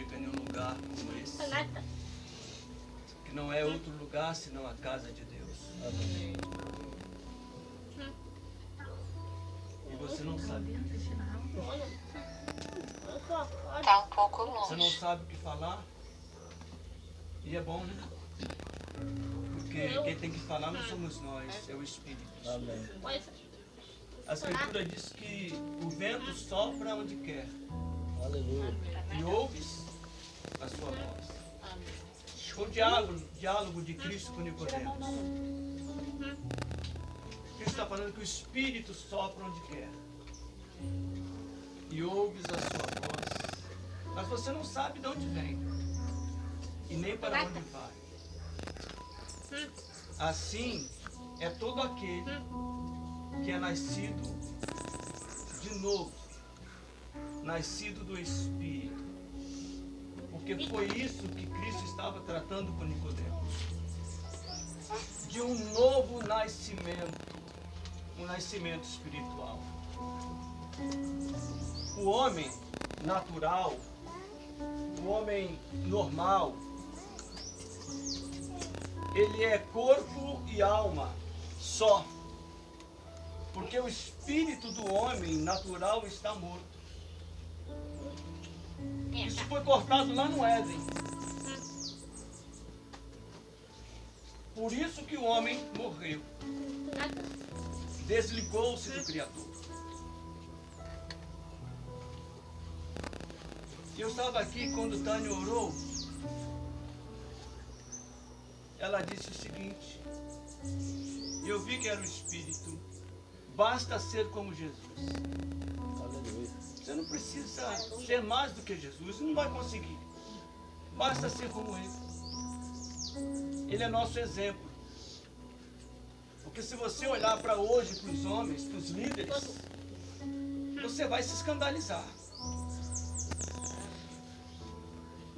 chega em um lugar como esse, que não é outro lugar senão a casa de Deus. Amém. E você não sabe. Tá um pouco Você não longe. sabe o que falar. E é bom, né? Porque quem tem que falar não somos nós, é o Espírito. Amém. A Escritura diz que o vento sopra onde quer Aleluia. e ouves a sua voz. O diálogo de Cristo com Nicodemos. Cristo está falando que o Espírito sopra onde quer e ouves a sua voz. Mas você não sabe de onde vem e nem para onde vai. Assim é todo aquele que é nascido de novo, nascido do Espírito. Porque foi isso que Cristo estava tratando com Nicodemos. De um novo nascimento, um nascimento espiritual. O homem natural, o homem normal, ele é corpo e alma só. Porque o espírito do homem natural está morto. Isso foi cortado lá no Éden. Por isso que o homem morreu. Desligou-se do Criador. Eu estava aqui quando Tânia orou. Ela disse o seguinte. Eu vi que era o Espírito. Basta ser como Jesus. Aleluia. Você não precisa ser mais do que Jesus. Não vai conseguir. Basta ser como Ele. Ele é nosso exemplo. Porque se você olhar para hoje, para os homens, para os líderes, você vai se escandalizar.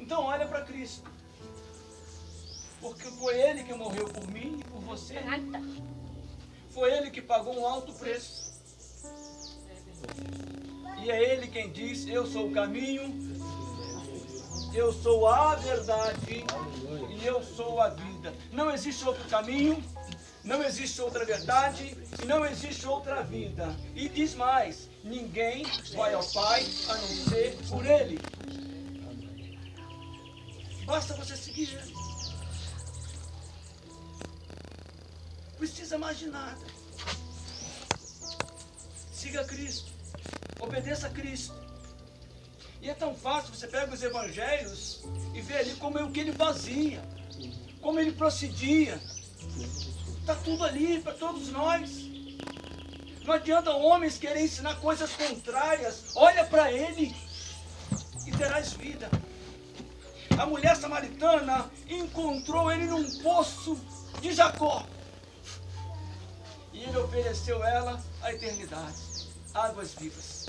Então olha para Cristo. Porque foi Ele que morreu por mim e por você. Foi Ele que pagou um alto preço. E é Ele quem diz, eu sou o caminho, eu sou a verdade e eu sou a vida. Não existe outro caminho, não existe outra verdade e não existe outra vida. E diz mais, ninguém vai ao Pai a não ser por Ele. Basta você seguir Ele. Precisa mais de nada. Siga Cristo. Obedeça a Cristo. E é tão fácil, você pega os evangelhos e vê ali como é o que ele fazia, como ele procedia. Está tudo ali para todos nós. Não adianta homens querer ensinar coisas contrárias. Olha para ele e terás vida. A mulher samaritana encontrou ele num poço de Jacó. E ele ofereceu ela a eternidade, águas vivas.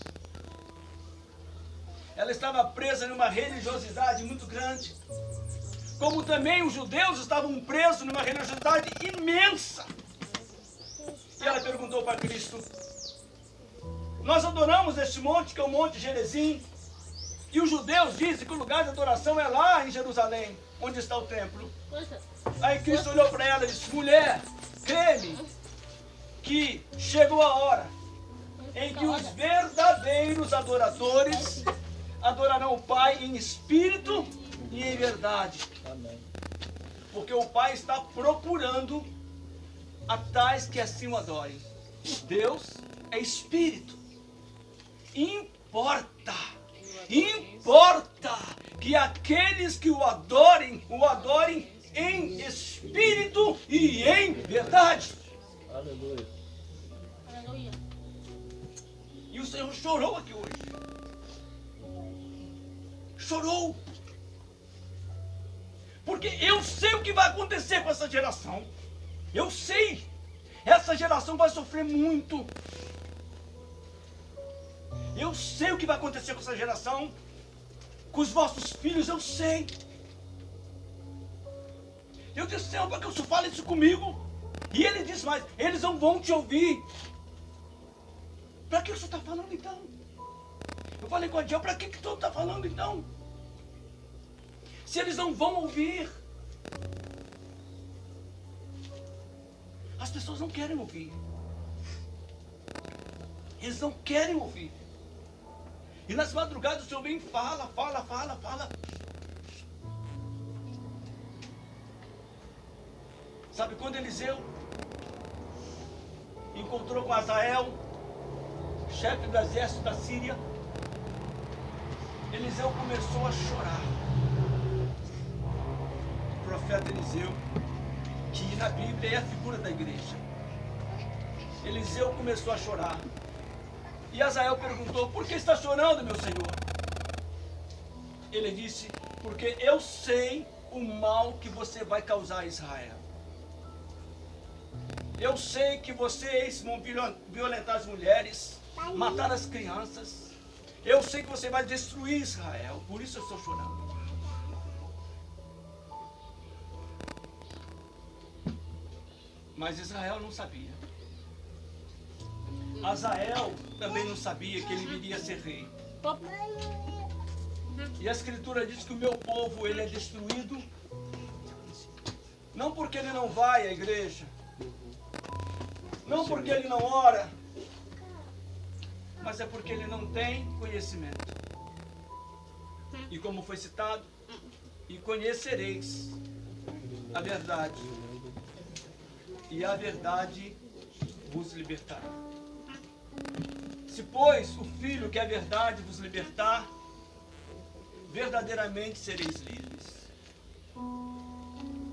Ela estava presa numa religiosidade muito grande. Como também os judeus estavam presos numa religiosidade imensa. E ela perguntou para Cristo, nós adoramos este monte, que é o Monte Gerizim, e os judeus dizem que o lugar de adoração é lá em Jerusalém, onde está o templo. Aí Cristo olhou para ela e disse, mulher, crê-me, que chegou a hora em que os verdadeiros adoradores adorarão o Pai em espírito e em verdade. Amém. Porque o Pai está procurando a tais que assim o adorem. Deus é espírito. Importa que aqueles que o adorem em espírito e em verdade. Aleluia. E o Senhor chorou aqui hoje. Chorou. Porque eu sei o que vai acontecer com essa geração. Eu sei. Essa geração vai sofrer muito. Eu sei o que vai acontecer com essa geração. Com os vossos filhos, eu sei. Eu disse, Senhor, para que o Senhor fale isso comigo? E ele diz mais, eles não vão te ouvir. Para que o Senhor está falando então? Eu falei com a Diel, para que o Senhor está falando então? se eles não vão ouvir? As pessoas não querem ouvir. Eles não querem ouvir. E nas madrugadas o Senhor vem e fala. Sabe quando Eliseu encontrou com Azael, chefe do exército da Síria, Eliseu começou a chorar. O profeta Eliseu, que na Bíblia é a figura da igreja. Eliseu começou a chorar. E Azael perguntou: por que está chorando, meu senhor? Ele disse: porque eu sei o mal que você vai causar a Israel. Eu sei que vocês vão violentar as mulheres, matar as crianças. Eu sei que você vai destruir Israel. Por isso eu estou chorando. Mas Israel não sabia. Azael também não sabia que ele viria a ser rei. E a Escritura diz que o meu povo, ele é destruído, não porque ele não vai à igreja, não porque ele não ora, mas é porque ele não tem conhecimento. E como foi citado, e conhecereis a verdade, e a verdade vos libertará. Se, pois, o Filho que é a verdade vos libertar, verdadeiramente sereis livres.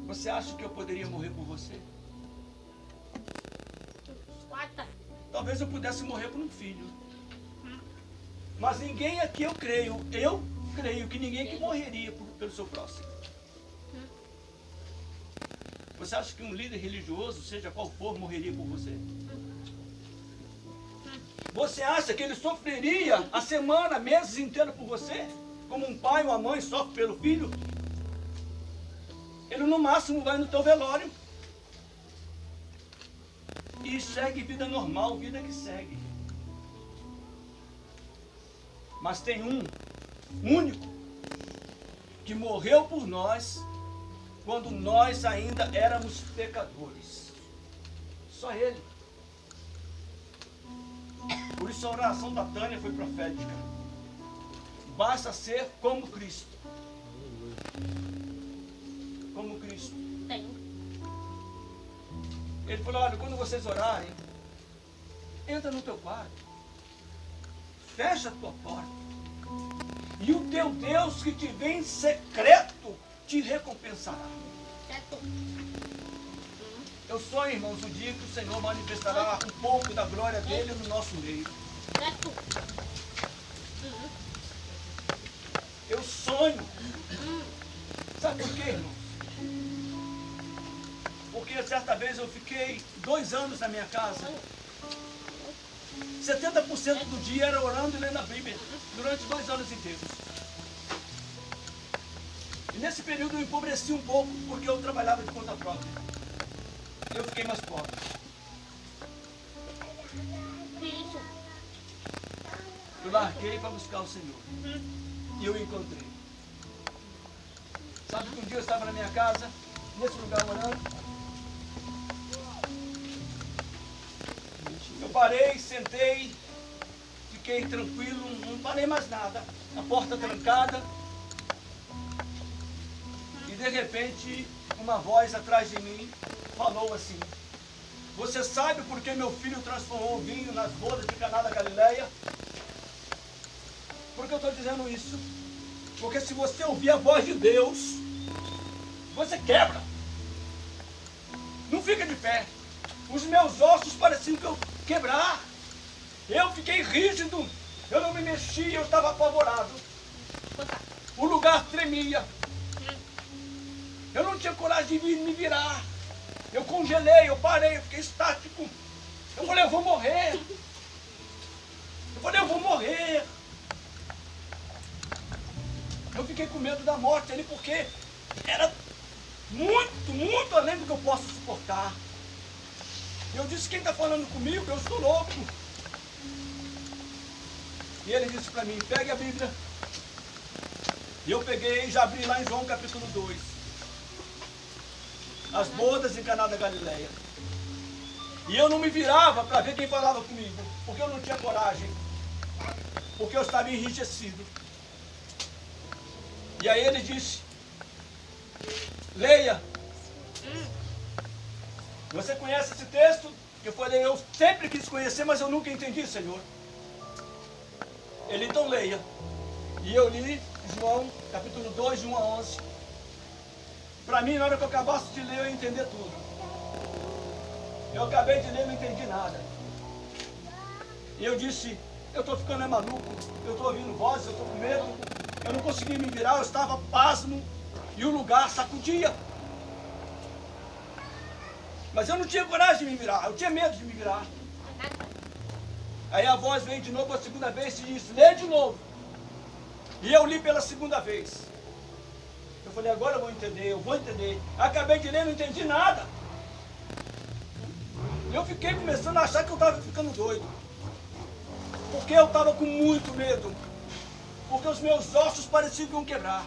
Você acha que eu poderia morrer por você? Talvez eu pudesse morrer por um filho. Mas ninguém aqui, eu creio que ninguém aqui morreria pelo seu próximo. Você acha que um líder religioso, seja qual for, morreria por você? Você acha que ele sofreria a semana, meses inteiros por você? Como um pai ou uma mãe sofre pelo filho? Ele no máximo vai no teu velório e segue vida normal, vida que segue. Mas tem um único que morreu por nós quando nós ainda éramos pecadores. Só ele. Por isso a oração da Tânia foi profética. Basta ser como Cristo. Como Cristo. Ele falou: olha, quando vocês orarem, entra no teu quarto, fecha a tua porta, e o teu Deus que te vê em secreto te recompensará. Eu sonho, irmãos, o dia que o Senhor manifestará um pouco da glória dele no nosso meio. Eu sonho. Sabe por quê, irmãos? Porque certa vez eu fiquei 2 anos na minha casa. 70% do dia era orando e lendo a Bíblia. Durante 2 anos inteiros. E nesse período eu empobreci um pouco, porque eu trabalhava de conta própria. Eu fiquei mais pobre. Eu larguei para buscar o Senhor. E eu o encontrei. Sabe que um dia eu estava na minha casa, nesse lugar orando. Eu parei, sentei, fiquei tranquilo, não parei mais nada. A porta trancada. E de repente, uma voz atrás de mim falou assim: você sabe por que meu filho transformou o vinho nas bodas de Caná da Galileia? Por que eu estou dizendo isso? Porque se você ouvir a voz de Deus, você quebra. Não fica de pé. Os meus ossos pareciam que eu quebrar. Eu fiquei rígido. Eu não me mexia, eu estava apavorado. O lugar tremia. Eu não tinha coragem de me virar. Eu congelei, eu parei, eu fiquei estático. Eu falei: eu vou morrer. Eu morrer. Eu fiquei com medo da morte ali, porque era muito, muito além do que eu posso suportar. Eu disse: quem está falando comigo? Eu estou louco. E ele disse para mim: pegue a Bíblia E eu peguei e já abri lá em João capítulo 2. As bodas em Caná da Galileia. E eu não me virava para ver quem falava comigo, porque eu não tinha coragem, porque eu estava enrijecido. E aí ele disse, leia. Você conhece esse texto? Eu falei, eu sempre quis conhecer, mas eu nunca entendi, Senhor. Ele, então leia. E eu li João, capítulo 2, de 1 a 11. Para mim, na hora que eu acabasse de ler, eu ia entender tudo. Eu acabei de ler e não entendi nada. E eu disse, eu estou ficando maluco, eu estou ouvindo vozes, eu estou com medo, eu não consegui me virar, eu estava pasmo e o lugar sacudia. Mas eu não tinha coragem de me virar, eu tinha medo de me virar. Aí a voz veio de novo a segunda vez e disse, lê de novo. E eu li pela segunda vez. Eu falei, agora eu vou entender. Acabei de ler, não entendi nada. Eu fiquei começando a achar que eu estava ficando doido. Porque eu estava com muito medo. Porque os meus ossos pareciam que iam quebrar.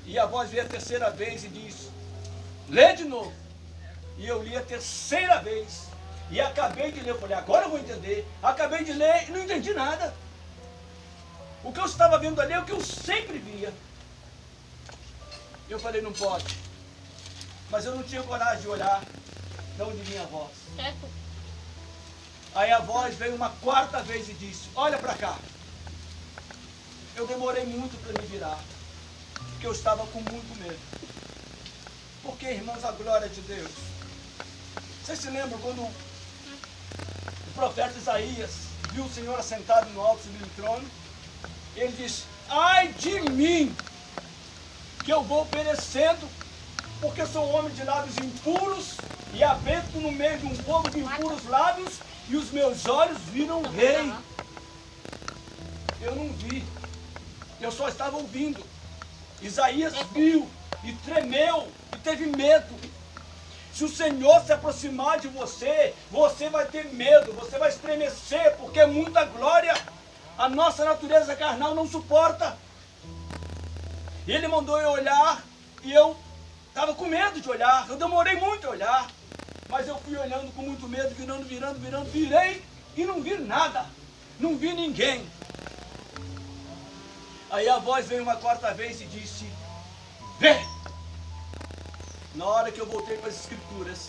E a voz veio a terceira vez e disse, lê de novo. E eu li a terceira vez. E acabei de ler. Eu falei, agora eu vou entender. Acabei de ler e não entendi nada. O que eu estava vendo ali é o que eu sempre via. Eu falei, não pode. Mas eu não tinha coragem de olhar de onde vinha a voz. Aí a voz veio uma quarta vez e disse, olha para cá. Eu demorei muito para me virar, porque eu estava com muito medo. Porque, irmãos, a glória de Deus. Vocês se lembram quando o profeta Isaías viu o Senhor assentado no alto sublime trono? Ele disse, ai de mim, que eu vou perecendo, porque sou homem de lábios impuros e habito no meio de um povo de impuros lábios, e os meus olhos viram o rei. Eu não vi, eu só estava ouvindo. Isaías viu e tremeu e teve medo. Se o Senhor se aproximar de você, você vai ter medo, você vai estremecer, porque é muita glória. A nossa natureza carnal não suporta. E ele mandou eu olhar e eu estava com medo de olhar. Eu demorei muito a olhar, mas eu fui olhando com muito medo, virando, virei e não vi nada. Não vi ninguém. Aí a voz veio uma quarta vez e disse, vê! Na hora que eu voltei para as escrituras,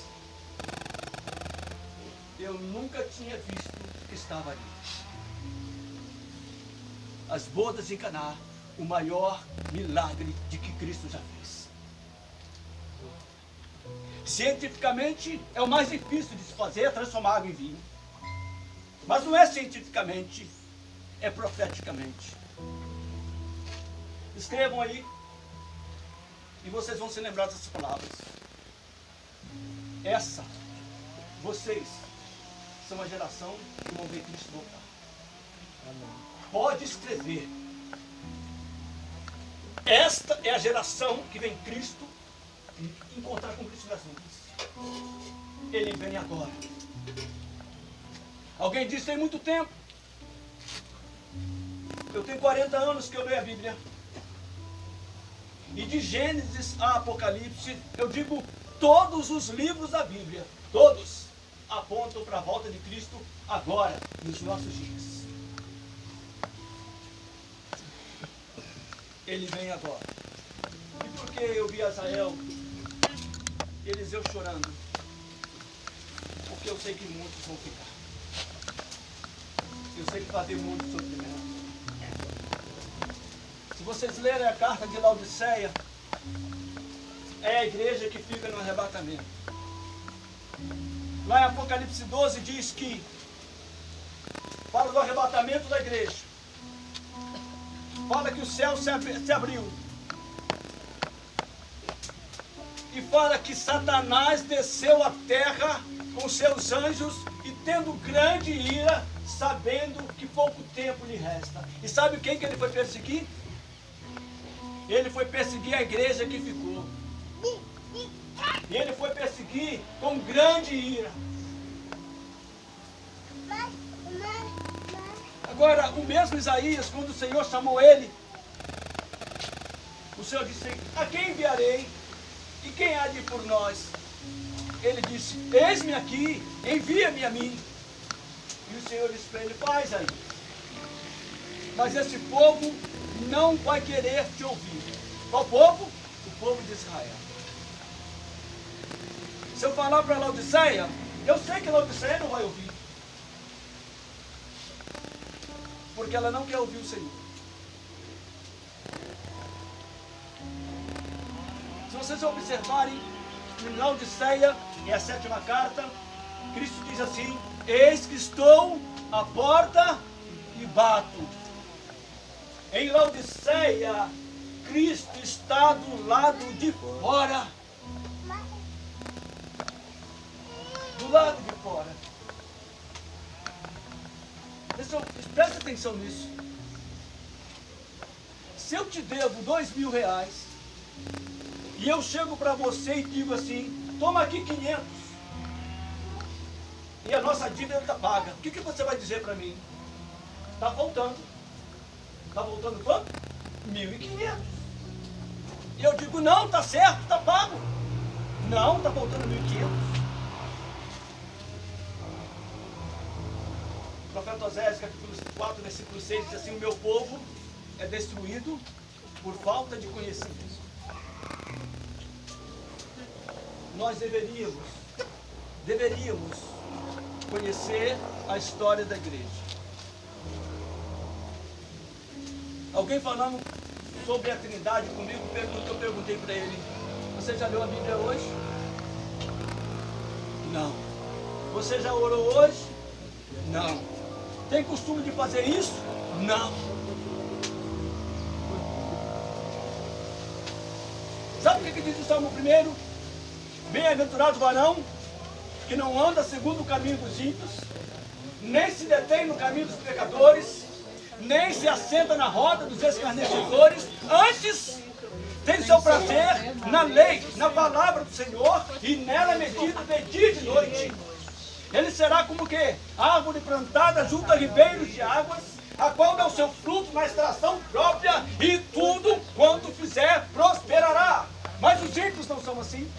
eu nunca tinha visto o que estava ali. As bodas em Caná, o maior milagre de que Cristo já fez. Cientificamente, é o mais difícil de se fazer, é transformar água em vinho. Mas não é cientificamente, é profeticamente. Escrevam aí, e vocês vão se lembrar dessas palavras. Vocês, são a geração que vão ver Cristo voltar. Amém. Pode escrever. Esta é a geração que vem Cristo encontrar com Cristo nas nuvens. Ele vem agora. Alguém disse, tem muito tempo. Eu tenho 40 anos que eu leio a Bíblia. E de Gênesis a Apocalipse, eu digo, todos os livros da Bíblia, todos apontam para a volta de Cristo agora, nos nossos dias. Ele vem agora. E por que eu vi Azael e Eliseu chorando? Porque eu sei que muitos vão ficar. Eu sei que vai ter muito sofrimento. Se vocês lerem a carta de Laodiceia, é a igreja que fica no arrebatamento. Lá em Apocalipse 12 diz que fala do arrebatamento da igreja. Fala que o céu se abriu. E fala que Satanás desceu à terra com seus anjos e tendo grande ira, sabendo que pouco tempo lhe resta. E sabe quem que ele foi perseguir? Ele foi perseguir a igreja que ficou. E ele foi perseguir com grande ira. Agora, o mesmo Isaías, quando o Senhor chamou ele O Senhor disse: a quem enviarei? E quem há de ir por nós? Ele disse: eis-me aqui, envia-me a mim. E o Senhor disse para ele: faz aí. Mas esse povo não vai querer te ouvir. Qual povo? O povo de Israel. Se eu falar para Laodiceia, eu sei que Laodiceia não vai ouvir. Porque ela não quer ouvir o Senhor. Se vocês observarem, em Laodiceia, é a 7ª carta, Cristo diz assim: eis que estou à porta e bato. Em Laodiceia, Cristo está do lado de fora. Do lado de fora. Presta atenção nisso. Se eu te devo R$2.000 e eu chego para você e digo assim: toma aqui 500 e a nossa dívida está paga, o que você vai dizer para mim? Está faltando. Está faltando quanto? 1.500. E eu digo: não, está certo, está pago. Não, está faltando 1.500. O profeta Oséias, capítulo 4, versículo 6, diz assim: o meu povo é destruído por falta de conhecimento. Nós deveríamos conhecer a história da igreja. Alguém falando sobre a Trindade comigo, eu perguntei para ele: você já leu a Bíblia hoje? Não. Você já orou hoje? Não. Tem costume de fazer isso? Não. Sabe o que diz o Salmo 1? Bem-aventurado o varão que não anda segundo o caminho dos ímpios, nem se detém no caminho dos pecadores, nem se assenta na roda dos escarnecedores. Antes tem seu prazer na lei, na palavra do Senhor, e nela medita de dia e de noite. Ele será como que? Árvore plantada junto a ribeiros de águas, a qual dá o seu fruto na estação própria, e tudo quanto fizer prosperará. Mas os ímpios não são assim.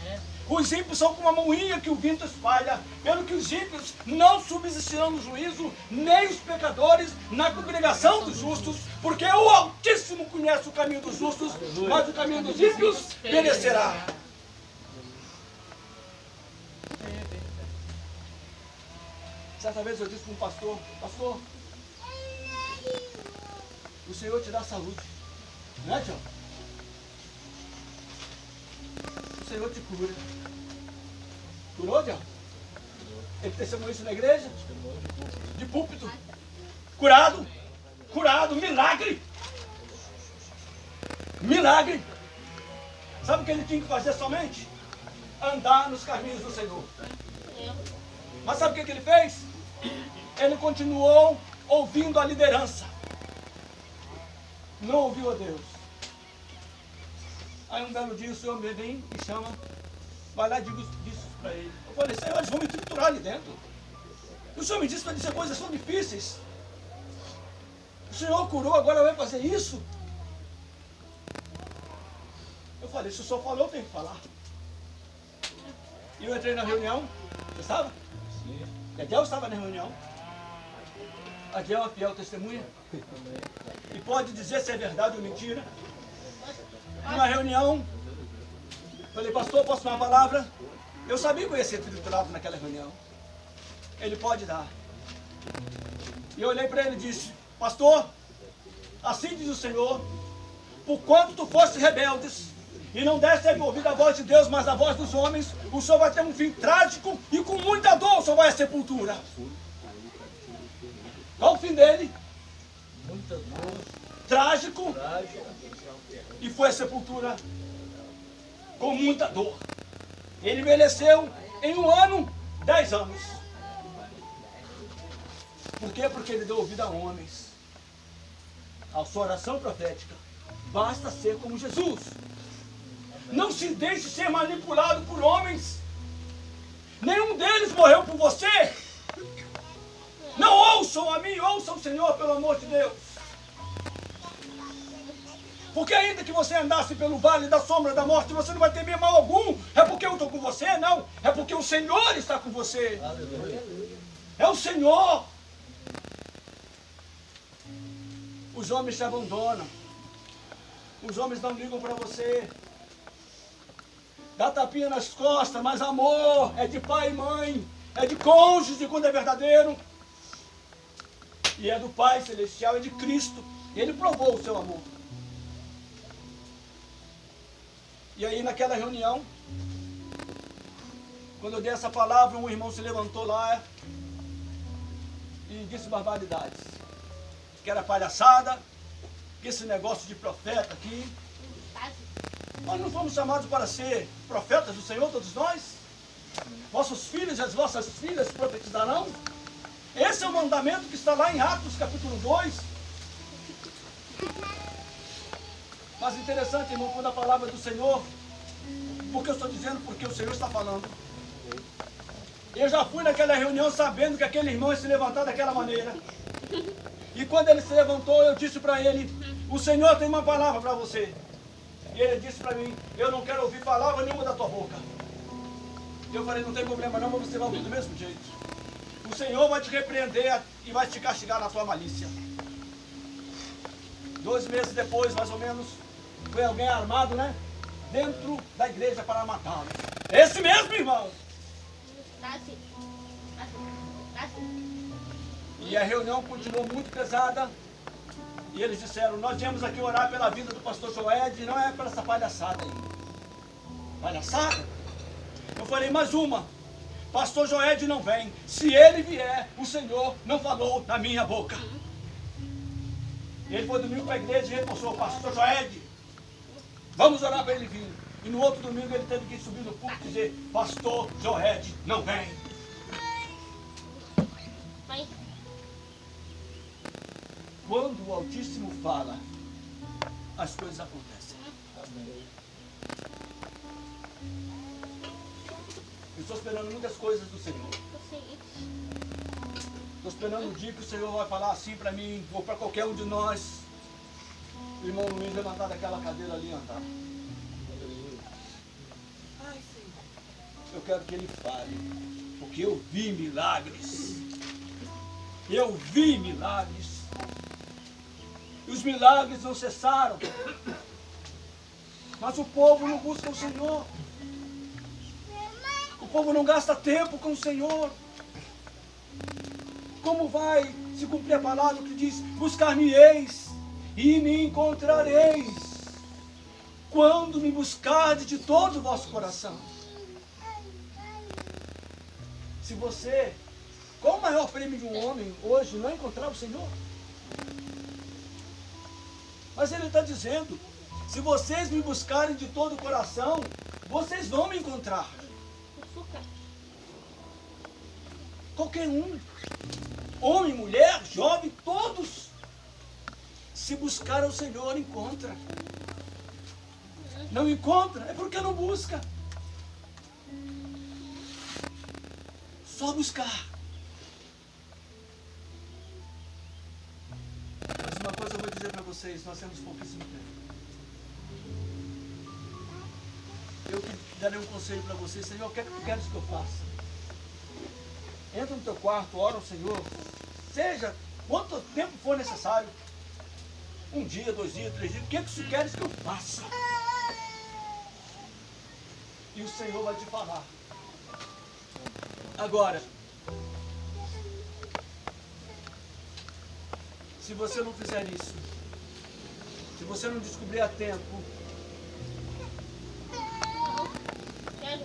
Os ímpios são como a moinha que o vento espalha. Pelo que os ímpios não subsistirão no juízo, nem os pecadores na congregação dos justos, porque o Altíssimo conhece o caminho dos justos, mas o caminho dos ímpios perecerá. Certa vez eu disse para um pastor: pastor, o Senhor te dá saúde, não é, Tião? O Senhor te cura. Curou, Tião? Ele testemunhou isso na igreja? De púlpito. Curado. Curado. Milagre. Milagre. Sabe o que ele tinha que fazer somente? Andar nos caminhos do Senhor. Mas sabe o que ele fez? Ele continuou ouvindo a liderança. Não ouviu a Deus. Aí um belo dia o Senhor me vem e chama, vai lá e diz isso para ele. Eu falei: Senhor, eles vão me triturar ali dentro. E o Senhor me disse para dizer coisas tão difíceis. O Senhor curou, agora vai fazer isso? Eu falei: se o Senhor falou, eu tenho que falar. E eu entrei na reunião. Você estava? Sim. E a Del estava na reunião. A Del é uma fiel testemunha. E pode dizer se é verdade ou mentira. Numa reunião, falei: pastor, posso dar uma palavra? Eu sabia que eu ia ser triturado naquela reunião. Ele pode dar. E eu olhei para ele e disse: pastor, assim diz o Senhor, porquanto tu foste rebeldes e não deste ouvido a voz de Deus, mas a voz dos homens, o Senhor vai ter um fim trágico e com muita dor o Senhor vai à sepultura. Qual o fim dele? Muita dor. Trágico. E foi à sepultura com muita dor. Ele envelheceu em 1 ano, 10 anos. Por quê? Porque ele deu ouvido a homens. A sua oração profética basta ser como Jesus. Não se deixe ser manipulado por homens. Nenhum deles morreu por você. Não ouçam a mim, ouçam o Senhor, pelo amor de Deus. Porque ainda que você andasse pelo vale da sombra da morte, você não vai temer mal algum. É porque eu estou com você? Não. É porque o Senhor está com você. Aleluia. É o Senhor. Os homens te abandonam. Os homens não ligam para você. Dá tapinha nas costas, mas amor é de pai e mãe. É de cônjuge quando é verdadeiro. E é do Pai Celestial, é de Cristo. E Ele provou o seu amor. E aí naquela reunião, quando eu dei essa palavra, um irmão se levantou lá e disse barbaridades. Que era palhaçada, que esse negócio de profeta aqui. Nós não fomos chamados para ser profetas do Senhor, todos nós? Vossos filhos e as vossas filhas profetizarão? Esse é o mandamento que está lá em Atos capítulo 2. Mas interessante, irmão, quando a palavra do Senhor, porque eu estou dizendo porque o Senhor está falando. Eu já fui naquela reunião sabendo que aquele irmão ia se levantar daquela maneira. E quando ele se levantou, eu disse para ele, o Senhor tem uma palavra para você. E ele disse para mim, eu não quero ouvir palavra nenhuma da tua boca. Eu falei, não tem problema não, mas você vai ouvir do mesmo jeito. O Senhor vai te repreender e vai te castigar na tua malícia. 2 meses depois, mais ou menos, foi alguém armado, né? Dentro da igreja para matá-lo. Esse mesmo, irmão. E a reunião continuou muito pesada. E eles disseram, nós viemos aqui orar pela vida do pastor Joed, não é para essa palhaçada aí. Palhaçada? Eu falei, mais uma. Pastor Joed não vem. Se ele vier, o Senhor não falou na minha boca. E ele foi domingo para a igreja e reforçou, pastor Joed, vamos orar para ele vir. E no outro domingo ele teve que subir no púlpito e dizer, pastor Joed não vem. Quando o Altíssimo fala, as coisas acontecem. Eu estou esperando muitas coisas do Senhor. Estou esperando o dia que o Senhor vai falar assim para mim, ou para qualquer um de nós. O irmão Luiz levantar daquela cadeira ali e andar. Ai, Senhor. Eu quero que ele fale, porque eu vi milagres. Eu vi milagres. E os milagres não cessaram. Mas o povo não busca o Senhor. O povo não gasta tempo com o Senhor. Como vai se cumprir a palavra que diz, buscar-me-eis e me encontrareis, quando me buscardes de todo o vosso coração. Se você, qual o maior prêmio de um homem hoje, não é encontrar o Senhor? Mas ele está dizendo, se vocês me buscarem de todo o coração, vocês vão me encontrar. Qualquer um, homem, mulher, jovem, todos, se buscar ao Senhor, encontra. Não encontra, é porque não busca. Só buscar. Mas uma coisa eu vou dizer para vocês, nós temos pouquíssimo tempo. Eu darei um conselho para vocês, Senhor, o que é que tu queres que eu faça? Entra no teu quarto, ora ao Senhor, seja quanto tempo for necessário, 1 dia, 2 dias, 3 dias, o que é que tu queres que eu faça? E o Senhor vai te falar. Agora, se você não fizer isso, se você não descobrir a tempo,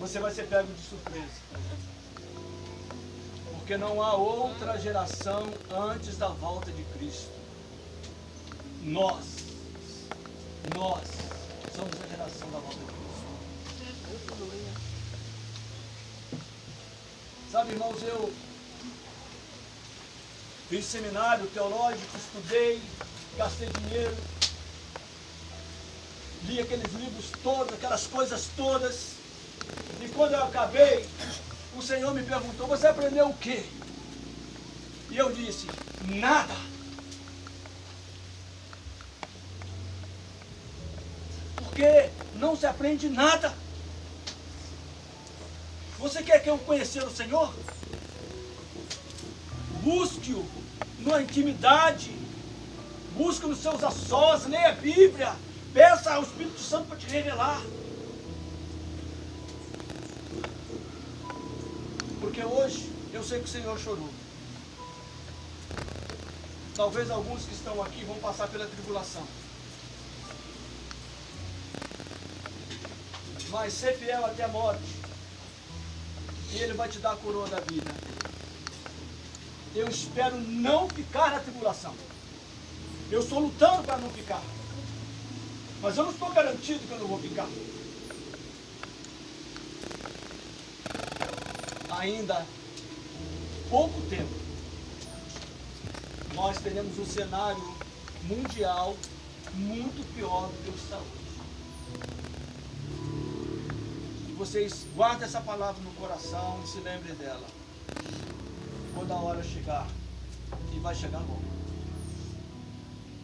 você vai ser pego de surpresa. Porque não há outra geração antes da volta de Cristo. Nós somos a geração da volta de Cristo. Sabe, irmãos, eu fiz seminário teológico, estudei, gastei dinheiro, li aqueles livros todos, aquelas coisas todas, e quando eu acabei, o Senhor me perguntou, você aprendeu o quê? E eu disse, nada. porque não se aprende nada. Você quer conhecer o Senhor? Busque-o na intimidade, busque nos seus açós, leia a Bíblia, peça ao Espírito Santo para te revelar. Porque hoje eu sei que o Senhor chorou. Talvez alguns que estão aqui vão passar pela tribulação. Mas ser fiel até a morte, e Ele vai te dar a coroa da vida. Eu espero não ficar na tribulação. Eu estou lutando para não ficar. Mas eu não estou garantido que eu não vou ficar. Ainda pouco tempo, nós teremos um cenário mundial muito pior do que o que está hoje. Vocês guardem essa palavra no coração e se lembrem dela. Quando a hora chegar, e vai chegar logo,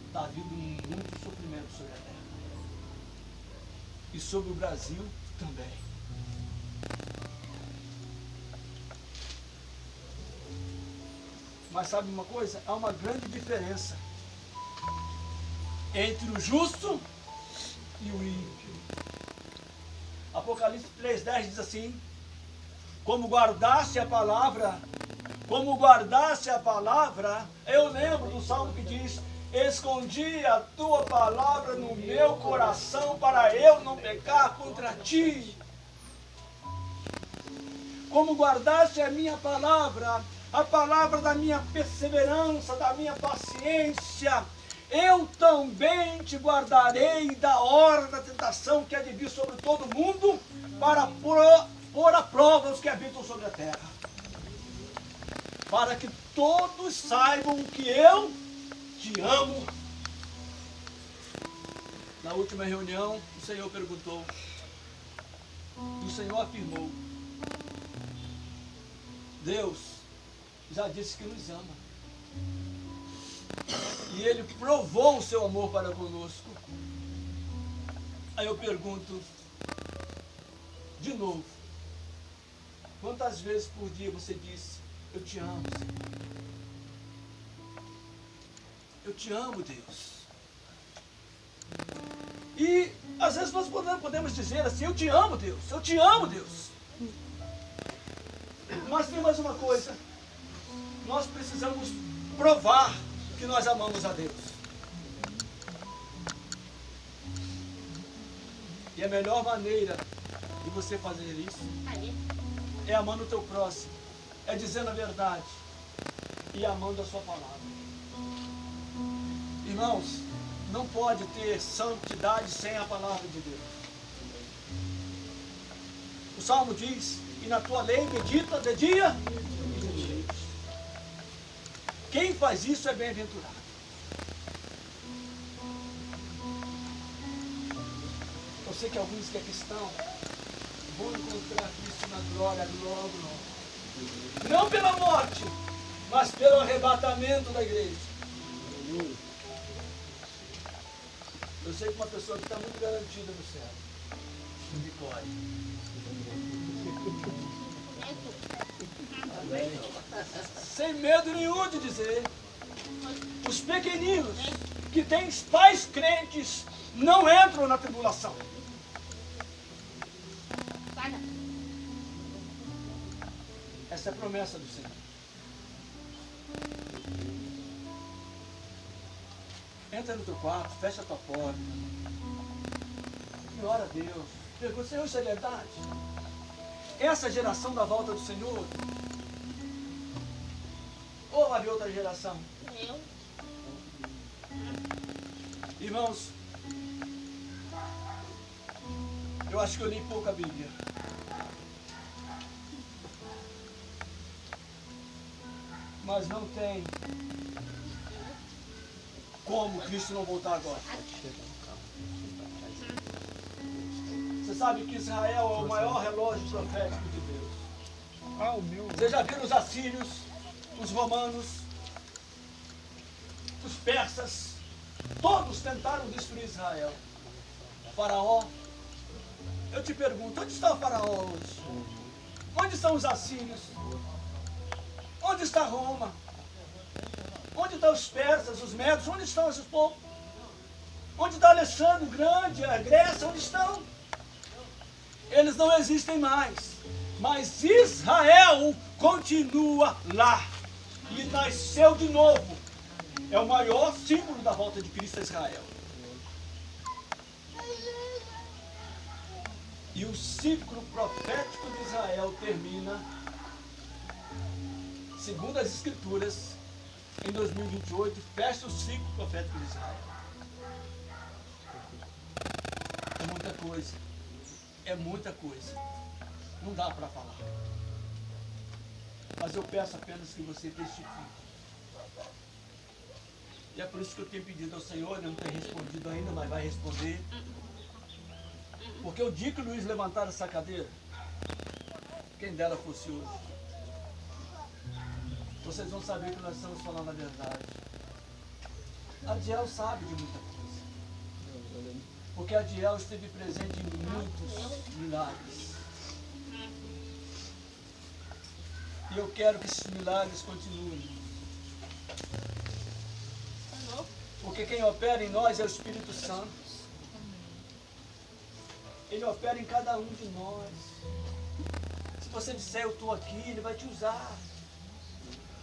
está vindo muito sofrimento sobre a terra. E sobre o Brasil também. Mas sabe uma coisa? Há uma grande diferença entre o justo e o ímpio. Apocalipse 3,10 diz assim: como guardasse a palavra, eu lembro do salmo que diz: escondi a tua palavra no meu coração para eu não pecar contra ti. Como guardaste a minha palavra, a palavra da minha perseverança, da minha paciência, eu também te guardarei da hora da tentação que há de vir sobre todo mundo, para pôr à prova os que habitam sobre a terra. Para que todos saibam que eu te amo. Na última reunião, o Senhor perguntou, e o Senhor afirmou: Deus já disse que nos ama. E Ele provou o seu amor para conosco. Aí eu pergunto, de novo, quantas vezes por dia você disse: eu te amo, Senhor? Eu te amo, Deus. E às vezes nós podemos dizer assim: eu te amo, Deus, eu te amo, Deus. Mas tem mais uma coisa: nós precisamos provar que nós amamos a Deus. E a melhor maneira de você fazer isso é amando o teu próximo, é dizendo a verdade e amando a sua palavra. Irmãos, não pode ter santidade sem a palavra de Deus. O Salmo diz: e na tua lei medita de dia e de noite. Quem faz isso é bem-aventurado. Eu sei que alguns que aqui estão vão encontrar Cristo na glória logo, logo. Não pela morte, mas pelo arrebatamento da igreja. Eu sei que uma pessoa que está muito garantida no céu. Vitória. Sem medo nenhum de dizer, os pequeninos que têm pais crentes não entram na tribulação. Essa é a promessa do Senhor. Entra no teu quarto, fecha a tua porta e ora a Deus. Pergunta: Senhor, isso é verdade? Essa geração da volta do Senhor? Ou vai haver outra geração? Irmãos, eu acho que eu li pouco a Bíblia. Mas não tem como Cristo não voltar agora. Você sabe que Israel é o maior relógio profético de Deus. Vocês já viram os assírios, os romanos, os persas? Todos tentaram destruir Israel. Faraó. Eu te pergunto, onde está o Faraó hoje? Onde estão os assírios? Onde está Roma? Onde estão os persas, os medos? Onde estão esses povos? Onde está Alexandre o Grande, a Grécia? Onde estão? Eles não existem mais. Mas Israel continua lá. E nasceu de novo. É o maior símbolo da volta de Cristo a Israel. E o ciclo profético de Israel termina, segundo as Escrituras, em 2028, fecha o ciclo profético de Israel. É muita coisa. É muita coisa. Não dá para falar. Mas eu peço apenas que você testifique. E é por isso que eu tenho pedido ao Senhor, ele não tem respondido ainda, mas vai responder. Porque o dia que o Luiz levantar essa cadeira, quem dera fosse hoje, vocês vão saber que nós estamos falando a verdade. A Diel sabe de muita coisa. Porque a Diel esteve presente em muitos milagres. E eu quero que esses milagres continuem. Porque quem opera em nós é o Espírito Santo. Ele opera em cada um de nós. Se você disser eu estou aqui, ele vai te usar.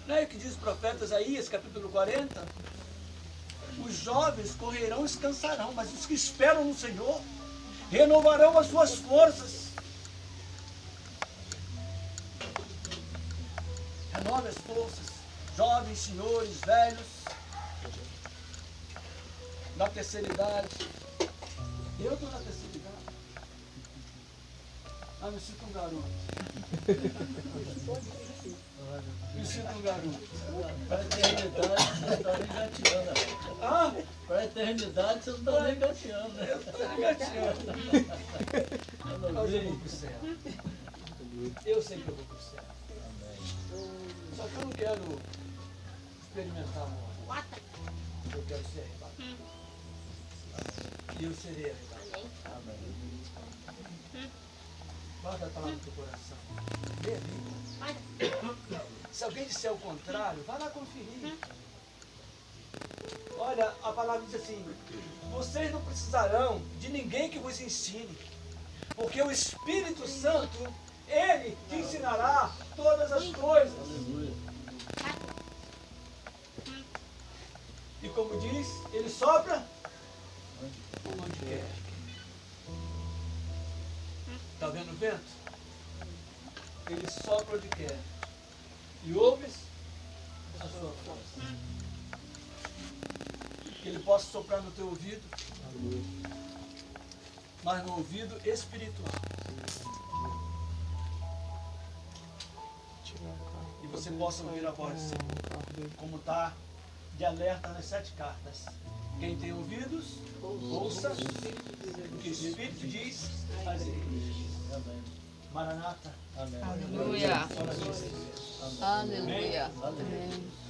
Não é o que diz o profeta Isaías, capítulo 40? Os jovens correrão e se cansarão, mas os que esperam no Senhor renovarão as suas forças. Renove as forças, jovens, senhores, velhos, na terceira idade. Eu estou na terceira idade. Ah, me sinto um garoto. Me sinto um garoto. Para a eternidade você não está nem gateando. Ah, Para a eternidade você não está nem gateando. eu estou engateando. Mas eu vou para o céu. Eu sei que eu vou para o céu. Só que eu não quero experimentar a morte. Eu quero ser arrebatado. E eu serei arrebatado. Guarda a palavra no teu coração. Lê a Bíblia. Se alguém disser o contrário, vai lá conferir. Olha, a palavra diz assim: vocês não precisarão de ninguém que vos ensine, porque o Espírito Santo, ele te ensinará todas as coisas. Aleluia. E como diz, ele sopra onde quer. Está vendo o vento? Ele sopra onde quer. E ouves a sua voz. Que ele possa soprar no teu ouvido, mas no ouvido espiritual. E você possa ouvir a voz do Senhor, como está de alerta nas 7 cartas. Quem tem ouvidos, ouça o que o Espírito diz às igrejas. Maranata. Amém. Aleluia. Só na igreja. Aleluia. Aleluia.